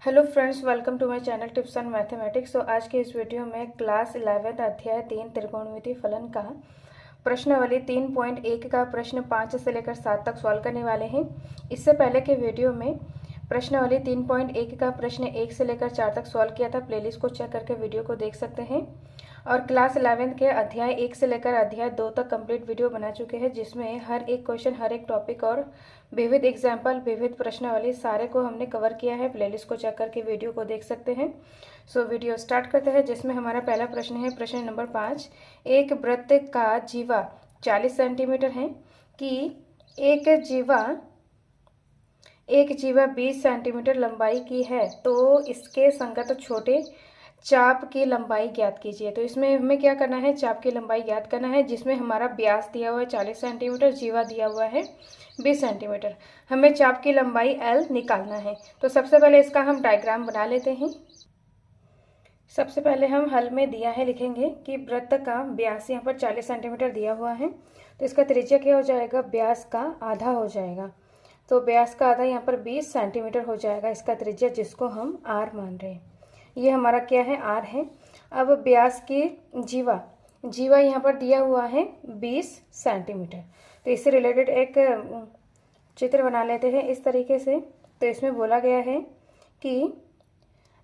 Hello friends, welcome to my channel tips on mathematics. तो आज के इस वीडियो में क्लास 11 अध्याय 3 त्रिकोणमिति फलन का प्रश्नावली 3.1 का प्रश्न 5 से लेकर 7 तक सॉल्व करने वाले हैं। इससे पहले के वीडियो में प्रश्नावली 3.1 का प्रश्न 1 से लेकर 4 तक सॉल्व किया था। प्लेलिस्ट को चेक करके वीडियो को देख सकते हैं। और क्लास 11 के अध्याय 1 से लेकर अध्याय 2 तक कंप्लीट वीडियो बना चुके हैं, जिसमें हर एक क्वेश्चन, हर एक टॉपिक और विविध एग्जाम्पल, विविध प्रश्नावली सारे को हमने कवर किया है। प्लेलिस्ट को चेक करके वीडियो को देख सकते हैं। सो वीडियो स्टार्ट करते हैं, जिसमें हमारा पहला प्रश्न है प्रश्न नंबर 5। एक वृत्त का जीवा 40 सेंटीमीटर है कि एक जीवा 20 सेंटीमीटर लंबाई की है, तो इसके संगत छोटे चाप की लंबाई ज्ञात कीजिए। तो इसमें हमें क्या करना है, चाप की लंबाई ज्ञात करना है, जिसमें हमारा व्यास दिया हुआ है 40 सेंटीमीटर, जीवा दिया हुआ है 20 सेंटीमीटर। हमें चाप की लंबाई L निकालना है। तो सबसे पहले इसका हम डायग्राम बना लेते हैं। सबसे पहले हम हल में दिया है लिखेंगे कि वृत्त का व्यास यहाँ पर 40 सेंटीमीटर दिया हुआ है, तो इसका त्रिज्या क्या हो जाएगा, व्यास का आधा हो जाएगा। तो व्यास का आधा यहाँ पर 20 सेंटीमीटर हो जाएगा इसका त्रिज्या, जिसको हम R मान रहे हैं। ये हमारा क्या है, R है। अब व्यास की जीवा यहाँ पर दिया हुआ है 20 सेंटीमीटर। तो इससे रिलेटेड एक चित्र बना लेते हैं इस तरीके से। तो इसमें बोला गया है कि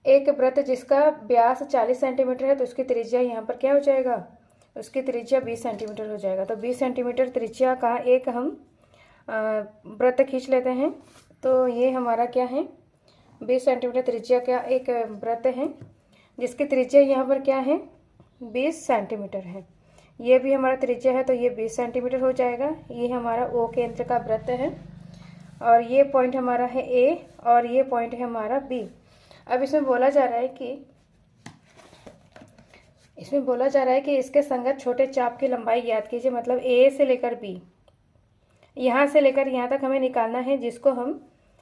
एक वृत्त जिसका व्यास 40 सेंटीमीटर है, तो उसकी त्रिज्या यहाँ पर क्या हो जाएगा, उसकी त्रिज्या 20 सेंटीमीटर हो जाएगा। तो 20 सेंटीमीटर त्रिज्या का एक हम वृत्त खींच लेते हैं। तो ये हमारा क्या है, 20 सेंटीमीटर त्रिज्या का एक वृत्त है, जिसकी त्रिज्या यहाँ पर क्या है, 20 सेंटीमीटर है। ये भी हमारा त्रिज्या है, तो ये 20 सेंटीमीटर हो जाएगा। ये हमारा O केंद्र का वृत्त है, और ये पॉइंट हमारा है A, और ये पॉइंट है हमारा B। अब इसमें बोला जा रहा है कि इसके संगत छोटे चाप की लंबाई ज्ञात कीजिए। मतलब A से लेकर B, यहाँ से लेकर यहाँ तक हमें निकालना है, जिसको हम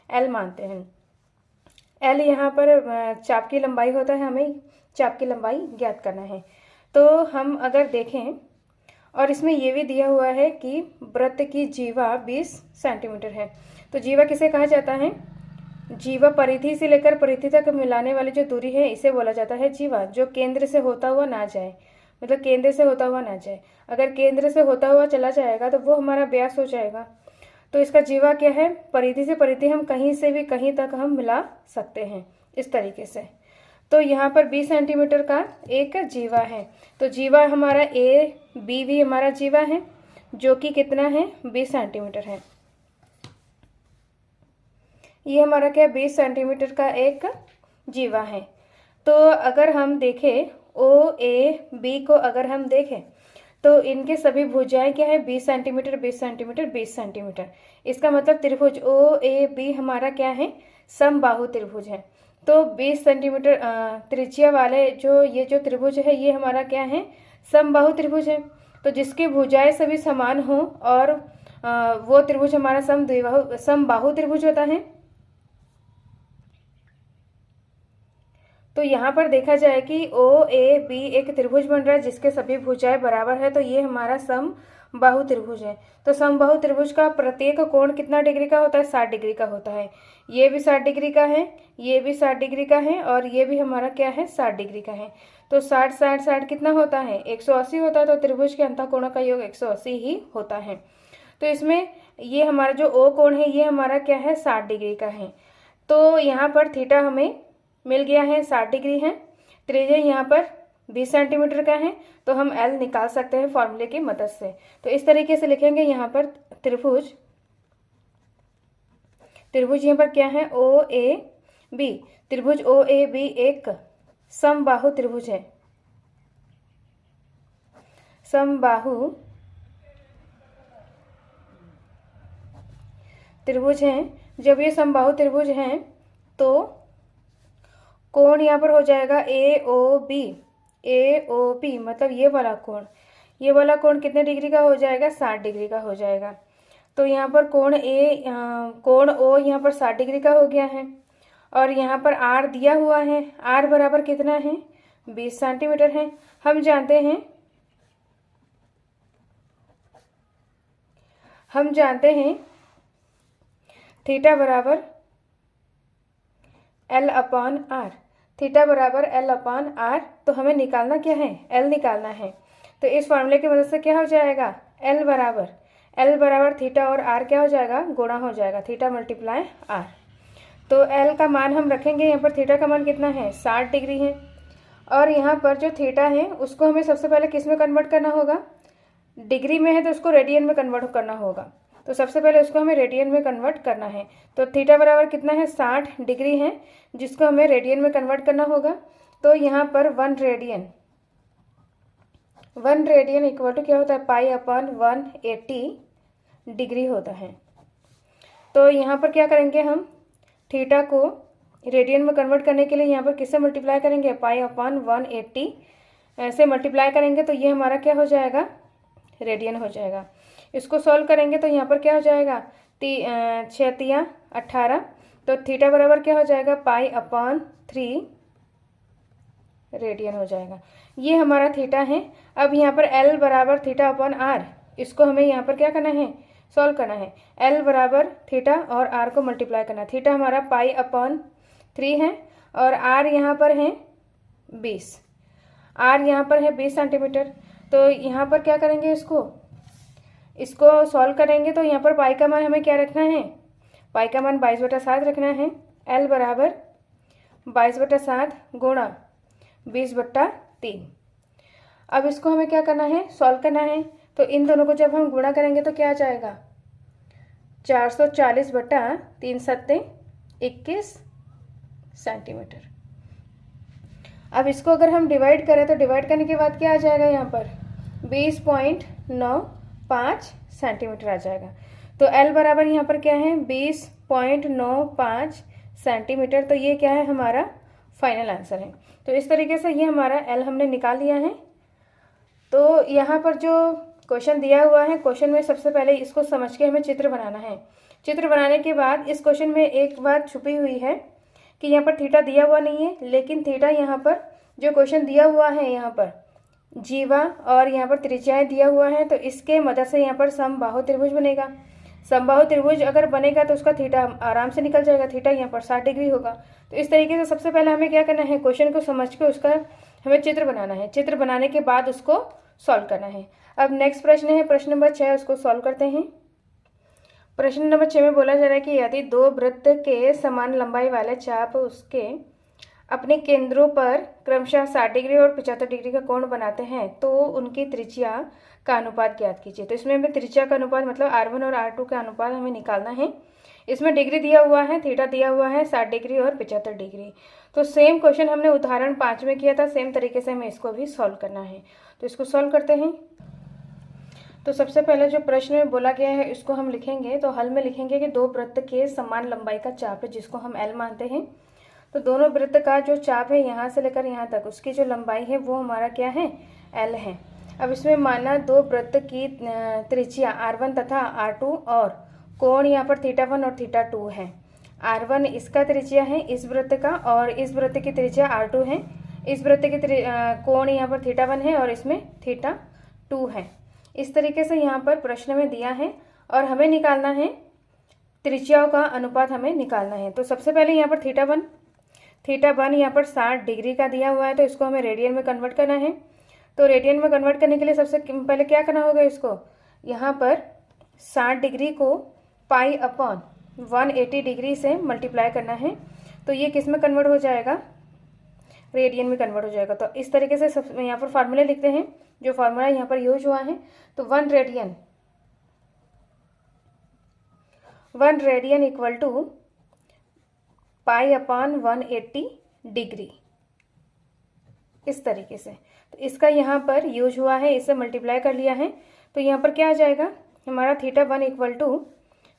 L मानते हैं। L यहाँ पर चाप की लंबाई होता है, हमें चाप की लंबाई ज्ञात करना है। तो हम अगर देखें, और इसमें ये भी दिया हुआ है कि वृत्त की जीवा 20 सेंटीमीटर है। तो जीवा किसे कहा जाता है, जीवा परिधि से लेकर परिधि तक मिलाने वाली जो दूरी है, इसे बोला जाता है जीवा। जो केंद्र से होता हुआ ना जाए, मतलब केंद्र से होता हुआ ना जाए। अगर केंद्र से होता हुआ चला जाएगा तो वो हमारा व्यास हो जाएगा। तो इसका जीवा क्या है, परिधि से परिधि हम कहीं से भी कहीं तक हम मिला सकते हैं इस तरीके से। तो यहाँ पर 20 सेंटीमीटर का एक जीवा है। तो जीवा हमारा AB भी हमारा जीवा है, जो कि कितना है, 20 सेंटीमीटर है। ये हमारा क्या, 20 सेंटीमीटर का एक जीवा है। तो अगर हम देखें OAB को, अगर हम देखें तो इनके सभी भुजाएं क्या है, 20 सेंटीमीटर 20 सेंटीमीटर 20 सेंटीमीटर। इसका मतलब त्रिभुज OAB हमारा क्या है, समबाहु त्रिभुज है। तो 20 सेंटीमीटर त्रिज्या वाले जो त्रिभुज है, ये हमारा क्या है, समबाहु त्रिभुज है। तो जिसकी भुजाएं सभी समान हो, और वो त्रिभुज हमारा समबाहु त्रिभुज होता है। तो यहाँ पर देखा जाए कि OAB एक त्रिभुज बन रहा है, जिसके सभी भुजाएं बराबर है। तो ये हमारा समबाहु त्रिभुज है। तो समबाहु त्रिभुज का प्रत्येक कोण कितना डिग्री का होता है, 60 डिग्री का होता है। ये भी 60 डिग्री का है, ये भी 60 डिग्री का है, और ये भी हमारा क्या है, 60 डिग्री का है। तो 60 60 60 कितना होता है, 180 होता है। तो त्रिभुज के अंतःकोणों का योग 180 ही होता है। तो इसमें ये हमारा जो O कोण है, ये हमारा क्या है, 60 डिग्री का है। तो यहाँ पर थीटा हमें मिल गया है, 60 डिग्री है। त्रिज्या यहाँ पर 20 सेंटीमीटर का है। तो हम L निकाल सकते हैं फॉर्मूले की मदद से। तो इस तरीके से लिखेंगे यहाँ पर त्रिभुज यहाँ पर क्या है, OAB। त्रिभुज OAB एक समबाहु त्रिभुज है, समबाहु त्रिभुज है। जब ये समबाहु त्रिभुज हैं, तो कोण यहाँ पर हो जाएगा AOB मतलब ये वाला कोण कितने डिग्री का हो जाएगा, 60 डिग्री का हो जाएगा। तो यहाँ पर कोण O यहाँ पर 60 डिग्री का हो गया है। और यहाँ पर R दिया हुआ है, R बराबर कितना है, 20 सेंटीमीटर है। हम जानते हैं थीटा बराबर एल अपॉन आर, थीटा बराबर एल अपॉन आर। तो हमें निकालना क्या है, एल निकालना है। तो इस फॉर्मूले की मदद से क्या हो जाएगा, एल बराबर थीटा और आर क्या हो जाएगा, गुणा हो जाएगा, थीटा मल्टीप्लाई आर। तो एल का मान हम रखेंगे यहाँ पर, थीटा का मान कितना है 60 डिग्री है, और यहाँ पर जो थीटा है उसको हमें सबसे पहले किस में कन्वर्ट करना होगा, डिग्री में है तो उसको रेडियन में कन्वर्ट करना होगा। तो सबसे पहले उसको हमें रेडियन में कन्वर्ट करना है। तो थीटा बराबर कितना है 60 डिग्री है, जिसको हमें रेडियन में कन्वर्ट करना होगा। तो यहाँ पर 1 रेडियन इक्वल टू क्या होता है, पाई अपॉन 180 डिग्री होता है। तो यहाँ पर क्या करेंगे, हम थीटा को रेडियन में कन्वर्ट करने के लिए यहाँ पर किससे मल्टीप्लाई करेंगे, पाई अपॉन 180 ऐसे मल्टीप्लाई करेंगे, तो ये हमारा क्या हो जाएगा, रेडियन हो जाएगा। इसको सॉल्व करेंगे तो यहाँ पर क्या हो जाएगा, 6 18। तो थीटा बराबर क्या हो जाएगा, पाई अपॉन 3 रेडियन हो जाएगा। ये हमारा थीटा है। अब यहाँ पर एल बराबर थीटा अपॉन आर, इसको हमें यहाँ पर क्या करना है, सॉल्व करना है। एल बराबर थीटा और आर को मल्टीप्लाई करना है। थीटा हमारा पाई अपॉन 3 है और आर यहाँ पर है 20, आर यहाँ पर है 20 सेंटीमीटर। तो यहाँ पर क्या करेंगे, इसको सॉल्व करेंगे तो यहाँ पर पाई का मान हमें क्या रखना है, पाई का मान 22/7 रखना है। एल बराबर 22/7 गुणा 20/3। अब इसको हमें क्या करना है, सॉल्व करना है। तो इन दोनों को जब हम गुणा करेंगे तो क्या आ जाएगा, 440/3 7 21 सेंटीमीटर। अब इसको अगर हम डिवाइड करें तो डिवाइड करने के बाद क्या आ जाएगा, यहाँ पर 20.95 सेंटीमीटर आ जाएगा। तो एल बराबर यहाँ पर क्या है, 20.95 सेंटीमीटर। तो ये क्या है, हमारा फाइनल आंसर है। तो इस तरीके से ये हमारा एल हमने निकाल लिया है। तो यहाँ पर जो क्वेश्चन दिया हुआ है, क्वेश्चन में सबसे पहले इसको समझ के हमें चित्र बनाना है। चित्र बनाने के बाद इस क्वेश्चन में एक बात छुपी हुई है कि यहाँ पर थीटा दिया हुआ नहीं है, लेकिन थीटा यहाँ पर जो क्वेश्चन दिया हुआ है, यहाँ पर जीवा और यहाँ पर त्रिज्याएं दिया हुआ है, तो इसके मदद से यहाँ पर समबाहु त्रिभुज बनेगा। समबाहु त्रिभुज अगर बनेगा तो उसका थीटा आराम से निकल जाएगा, थीटा यहाँ पर 60 डिग्री होगा। तो इस तरीके से सबसे पहले हमें क्या करना है, क्वेश्चन को समझ के उसका हमें चित्र बनाना है। चित्र बनाने के बाद उसको सॉल्व करना है। अब नेक्स्ट प्रश्न है प्रश्न नंबर 6, उसको सॉल्व करते हैं। प्रश्न नंबर 6 में बोला जा रहा है कि यदि दो वृत्त के समान लंबाई वाले चाप उसके अपने केंद्रों पर क्रमशः 60 डिग्री और 75 डिग्री का कोण बनाते हैं तो उनकी त्रिज्या का अनुपात ज्ञात कीजिए। तो इसमें हमें त्रिज्या का अनुपात मतलब R1 और R2 का अनुपात हमें निकालना है। इसमें डिग्री दिया हुआ है, थीटा दिया हुआ है 60 डिग्री और 75 डिग्री। तो सेम क्वेश्चन हमने उदाहरण 5 में किया था, सेम तरीके से हमें इसको भी सॉल्व करना है। तो इसको सॉल्व करते हैं। तो सबसे पहले जो प्रश्न में बोला गया है इसको हम लिखेंगे। तो हल में लिखेंगे कि दो वृत्त के समान लंबाई का चाप है, जिसको हम L मानते हैं। तो दोनों वृत्त का जो चाप है यहाँ से लेकर यहाँ तक, उसकी जो लंबाई है वो हमारा क्या है, L है। अब इसमें माना दो वृत्त की त्रिज्या R1 तथा R2 और कोण यहाँ पर θ1 और θ2 है। R1 इसका त्रिज्या है इस वृत्त का, और इस वृत्त की त्रिज्या R2 है। इस वृत्त की कोण यहाँ पर θ1 है और इसमें θ2 है। इस तरीके से यहाँ पर प्रश्न में दिया है और हमें निकालना है त्रिज्याओं का अनुपात, हमें निकालना है। तो सबसे पहले यहाँ पर θ1 यहाँ पर 60 डिग्री का दिया हुआ है, तो इसको हमें रेडियन में कन्वर्ट करना है। तो रेडियन में कन्वर्ट करने के लिए सबसे पहले क्या करना होगा, इसको यहाँ पर 60 डिग्री को पाई अपॉन 180 डिग्री से मल्टीप्लाई करना है। तो ये किस में कन्वर्ट हो जाएगा, रेडियन में कन्वर्ट हो जाएगा। तो इस तरीके से सब यहाँ पर फार्मूले लिखते हैं, जो फार्मूला यहाँ पर यूज हुआ है। तो 1 radian equal to pi upon 180 degree, इस तरीके से। तो इसका यहाँ पर यूज हुआ है, इससे मल्टीप्लाई कर लिया है। तो यहाँ पर क्या आ जाएगा हमारा θ1 इक्वल टू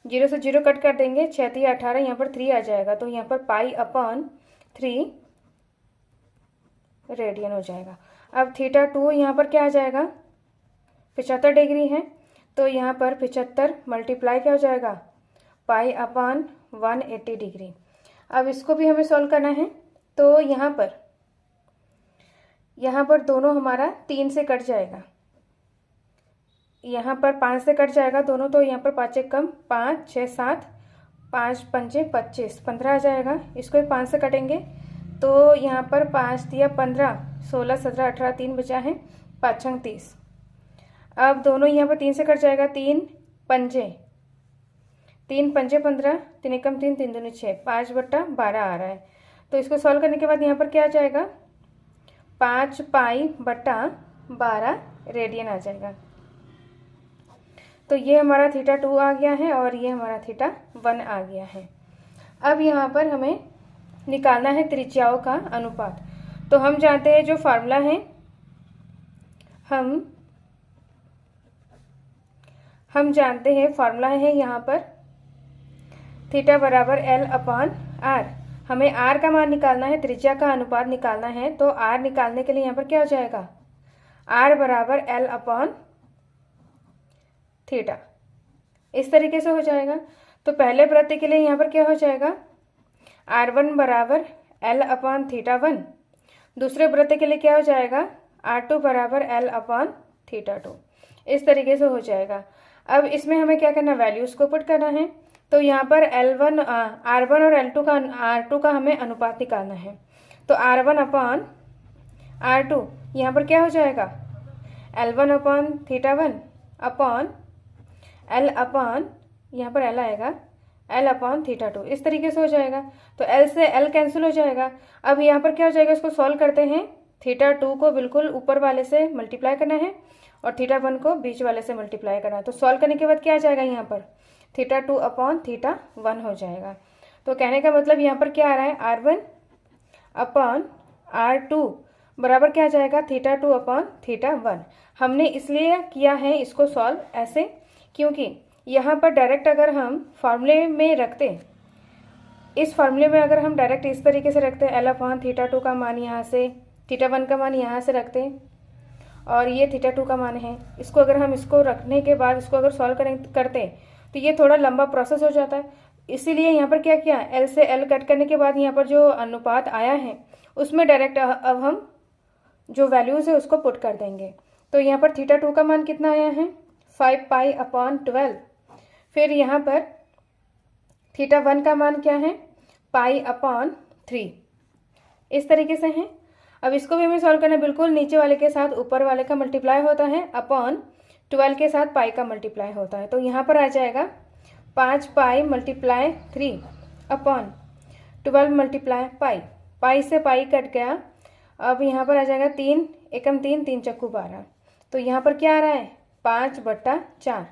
0 से 0 कट कर देंगे, 6 3 18, यहाँ पर 3 आ जाएगा। तो यहाँ पर पाई अपॉन 3 रेडियन हो जाएगा। अब θ2 यहाँ पर क्या आ जाएगा, 75 डिग्री है। तो यहाँ पर 75 मल्टीप्लाई क्या हो जाएगा, पाई अपॉन 180 डिग्री। अब इसको भी हमें सॉल्व करना है। तो यहाँ पर दोनों हमारा 3 से कट जाएगा, यहाँ पर 5 से कट जाएगा दोनों। तो यहाँ पर 5 1 कम 5 6 7 5 पंजे 25, 15 आ जाएगा। इसको भी 5 से कटेंगे तो यहाँ पर 5 दिया 15, 16 17 18, 3 बचा है, 5 छंग 30। अब दोनों यहाँ पर 3 से कट जाएगा, 3 पंजे 15, 3 एकम 3, 3 दूनी 6, 5/12 आ रहा है। तो इसको सॉल्व करने के बाद यहाँ पर क्या आ जाएगा, 5 पाई बटा 12 रेडियन आ जाएगा। तो ये हमारा θ2 आ गया है और ये हमारा θ1 आ गया है। अब यहाँ पर हमें निकालना है त्रिज्याओं का अनुपात। तो हम जानते हैं जो फार्मूला है, हम जानते हैं फार्मूला है यहाँ पर θ बराबर L/r। हमें r का मान निकालना है, त्रिज्या का अनुपात निकालना है। तो r निकालने के लिए यहाँ पर क्या हो जाएगा, r बराबर L/θ, इस तरीके से हो जाएगा। तो पहले वृत्त के लिए यहाँ पर क्या हो जाएगा, r1 बराबर L/θ1। दूसरे वृत्त के लिए क्या हो जाएगा, r2 बराबर L/θ2। इस तरीके से हो जाएगा। अब इसमें हमें क्या करना, वैल्यूज़ को पुट करना है। तो यहाँ पर r1 और r2 का हमें अनुपात निकालना है। तो r1/r2 यहाँ पर क्या हो जाएगा, L1/θ1 अपॉन L अपॉन, यहाँ पर L आएगा, L/θ2। इस तरीके से हो जाएगा। तो L से L कैंसिल हो जाएगा। अब यहाँ पर क्या हो जाएगा, इसको सॉल्व करते हैं। θ2 को बिल्कुल ऊपर वाले से मल्टीप्लाई करना है और θ1 को बीच वाले से मल्टीप्लाई करना है। तो सॉल्व करने के बाद क्या आ जाएगा, यहाँ पर θ2/θ1 हो जाएगा। तो कहने का मतलब यहाँ पर क्या आ रहा है, r1/r2 बराबर क्या आ जाएगा, θ2/θ1। हमने इसलिए किया है इसको सॉल्व ऐसे, क्योंकि यहाँ पर डायरेक्ट अगर हम फार्मूले में रखते, इस फार्मूले में अगर हम डायरेक्ट इस तरीके से रखते L/θ2 का मान यहाँ से, θ1 का मान यहाँ से रखते और ये θ2 का मान है, इसको अगर हम इसको रखने के बाद इसको अगर सॉल्व करते तो ये थोड़ा लंबा प्रोसेस हो जाता है। इसीलिए यहाँ पर क्या किया, L से L कट करने के बाद यहाँ पर जो अनुपात आया है उसमें डायरेक्ट अब हम जो वैल्यूज़ है उसको पुट कर देंगे। तो यहाँ पर θ2 का मान कितना आया है, 5 पाई/12। फिर यहाँ पर θ1 का मान क्या है, पाई/3। इस तरीके से है। अब इसको भी हमें सॉल्व करना है, बिल्कुल नीचे वाले के साथ ऊपर वाले का मल्टीप्लाई होता है, अपॉन 12 के साथ पाई का मल्टीप्लाई होता है। तो यहाँ पर आ जाएगा 5 पाई × 3 अपॉन 12 × पाई। पाई से पाई कट गया। अब यहाँ पर आ जाएगा 3 एकम 3, 3 चक्कू 12। तो यहाँ पर क्या आ रहा है, 5/4।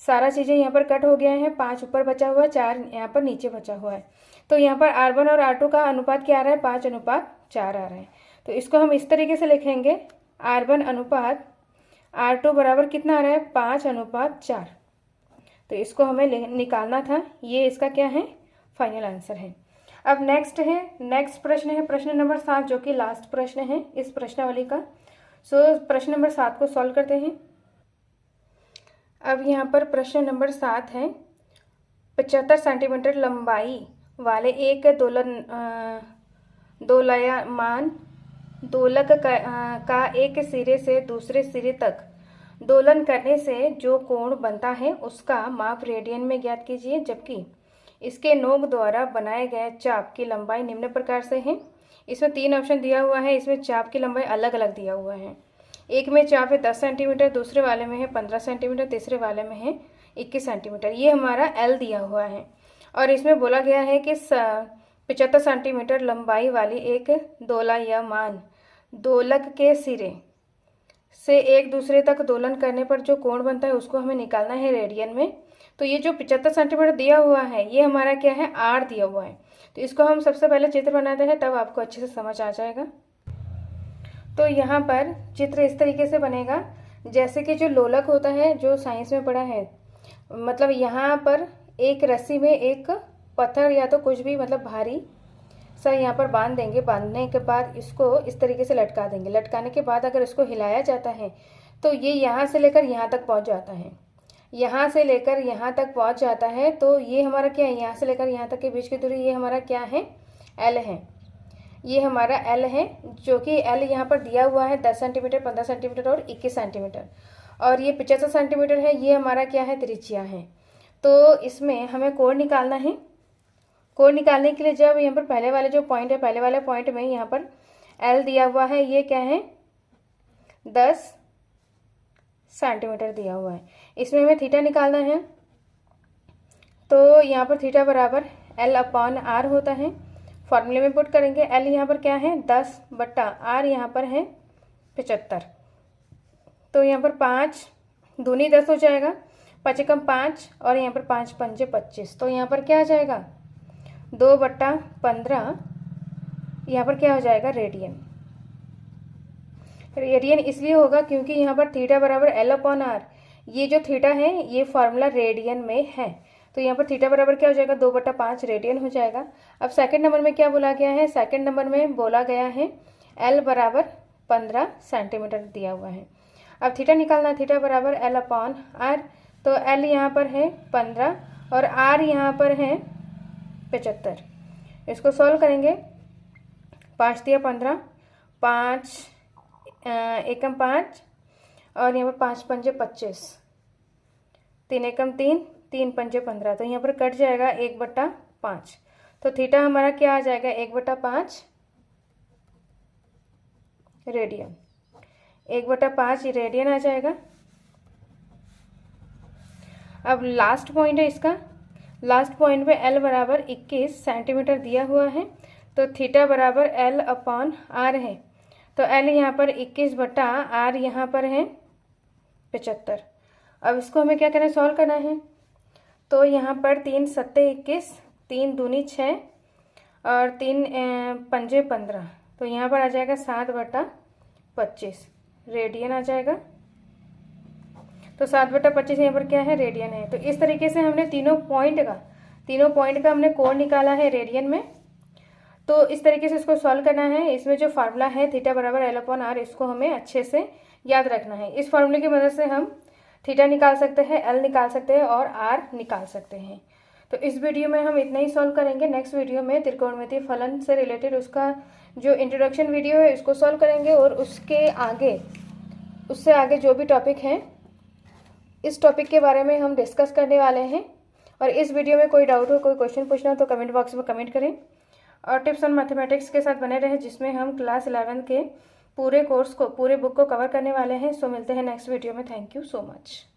सारा चीज़ें यहाँ पर कट हो गया है, 5 ऊपर बचा हुआ है, 4 यहाँ पर नीचे बचा हुआ है। तो यहाँ पर r1 और r2 का अनुपात क्या आ रहा है, 5:4 आ रहा है। तो इसको हम इस तरीके से लिखेंगे, r1/r2 बराबर कितना आ रहा है, 5:4। तो इसको हमें निकालना था। ये इसका क्या है, फाइनल आंसर है। अब नेक्स्ट प्रश्न है प्रश्न नंबर 7, जो कि लास्ट प्रश्न है इस प्रश्नावली का। प्रश्न नंबर 7 को सॉल्व करते हैं। अब यहाँ पर प्रश्न नंबर 7 है, 75 सेंटीमीटर लंबाई वाले एक दोलयमान दोलक का एक सिरे से दूसरे सिरे तक दोलन करने से जो कोण बनता है उसका माप रेडियन में ज्ञात कीजिए, जबकि इसके नोक द्वारा बनाए गए चाप की लंबाई निम्न प्रकार से है। इसमें 3 ऑप्शन दिया हुआ है। इसमें चाप की लंबाई अलग अलग दिया हुआ है। एक में चाप है 10 सेंटीमीटर, दूसरे वाले में है 15 सेंटीमीटर, तीसरे वाले में है 21 सेंटीमीटर। ये हमारा L दिया हुआ है और इसमें बोला गया है कि 75 सेंटीमीटर लंबाई वाली एक दोलायमान दोलक के सिरे से एक दूसरे तक दोलन करने पर जो कोण बनता है उसको हमें निकालना है रेडियन में। तो ये जो 75 सेंटीमीटर दिया हुआ है ये हमारा क्या है, R दिया हुआ है। तो इसको हम सबसे पहले चित्र बनाते हैं, तब आपको अच्छे से समझ आ जाएगा। तो यहाँ पर चित्र इस तरीके से बनेगा, जैसे कि जो लोलक होता है, जो साइंस में पढ़ा है, मतलब यहाँ पर एक रस्सी में एक पत्थर या तो कुछ भी मतलब भारी सा यहाँ पर बांध देंगे। बांधने के बाद इसको इस तरीके से लटका देंगे। लटकाने के बाद अगर इसको हिलाया जाता है तो ये यहाँ से लेकर यहाँ तक पहुँच जाता है, यहाँ से लेकर यहाँ तक पहुँच जाता है। तो ये हमारा क्या है, यहाँ से लेकर यहाँ तक के बीच की दूरी ये हमारा क्या है, L है। ये हमारा L है, जो कि L यहाँ पर दिया हुआ है 10 सेंटीमीटर, 15 सेंटीमीटर और 21 सेंटीमीटर। और ये 75 सेंटीमीटर है, ये हमारा क्या है, त्रिज्या है। तो इसमें हमें कोण निकालना है। कोण निकालने के लिए जब यहाँ पर पहले वाले जो पॉइंट है, पहले वाले पॉइंट में यहाँ पर एल दिया हुआ है, ये क्या है 10 सेंटीमीटर दिया हुआ है। इसमें हमें थीटा निकालना है। तो यहाँ पर थीटा बराबर एल अपॉन आर होता है। फॉर्मूले में पुट करेंगे। एल यहाँ पर क्या है 10 बट्टा आर यहाँ पर है 75। तो यहाँ पर 5 दूनी 10 हो जाएगा, 5 एकम 5 और यहाँ पर 5 पंजे 25। तो यहाँ पर क्या आ जाएगा 2/15। यहाँ पर क्या हो जाएगा रेडियन। रेडियन इसलिए होगा क्योंकि यहाँ पर थीटा बराबर एल अपॉन आर, ये जो थीटा है ये फार्मूला रेडियन में है। तो यहाँ पर थीटा बराबर क्या हो जाएगा 2/5 रेडियन हो जाएगा। अब सेकंड नंबर में क्या बोला गया है, सेकंड नंबर में बोला गया है एल बराबर 15 सेंटीमीटर दिया हुआ है। अब थीटा निकालना, थीटा बराबर एल अपॉन आर। तो एल यहाँ पर है 15 और आर यहाँ पर है 75। इसको सॉल्व करेंगे। 5 दिया 15, 5 एकम 5 और यहाँ पर 5 पंजे 25, 3 एकम 3, 3 पंजे 15। तो यहाँ पर कट जाएगा 1/5। तो थीटा हमारा क्या आ जाएगा 1/5 रेडियन। 1/5 रेडियन आ जाएगा। अब लास्ट पॉइंट है इसका। लास्ट पॉइंट पे एल बराबर 21 सेंटीमीटर दिया हुआ है। तो थीटा बराबर एल अपॉन आर है। तो एल यहाँ पर 21 बट्टा आर यहाँ पर है 75। अब इसको हमें क्या करना है, सॉल्व करना है। तो यहाँ पर 3 सत्ते 21, 3 दूनी 6 और 3 पंजे 15। तो यहाँ पर आ जाएगा 7/25 रेडियन आ जाएगा। तो 7/25 यहाँ पर क्या है रेडियन है। तो इस तरीके से हमने तीनों पॉइंट का हमने कोण निकाला है रेडियन में। तो इस तरीके से इसको सॉल्व करना है। इसमें जो फार्मूला है थीटा बराबर एल अपॉन आर, इसको हमें अच्छे से याद रखना है। इस फार्मूले की मदद से हम थीटा निकाल सकते हैं, एल निकाल सकते हैं और आर निकाल सकते हैं। तो इस वीडियो में हम इतना ही सॉल्व करेंगे। नेक्स्ट वीडियो में त्रिकोणमितीय फलन से रिलेटेड उसका जो इंट्रोडक्शन वीडियो है इसको सॉल्व करेंगे और उससे आगे जो भी टॉपिक हैं इस टॉपिक के बारे में हम डिस्कस करने वाले हैं। और इस वीडियो में कोई डाउट हो, कोई क्वेश्चन पूछना हो तो कमेंट बॉक्स में कमेंट करें। और टिप्स ऑन मैथमेटिक्स के साथ बने रहें, जिसमें हम क्लास 11 के पूरे बुक को कवर करने वाले हैं। सो मिलते हैं नेक्स्ट वीडियो में। Thank you so much.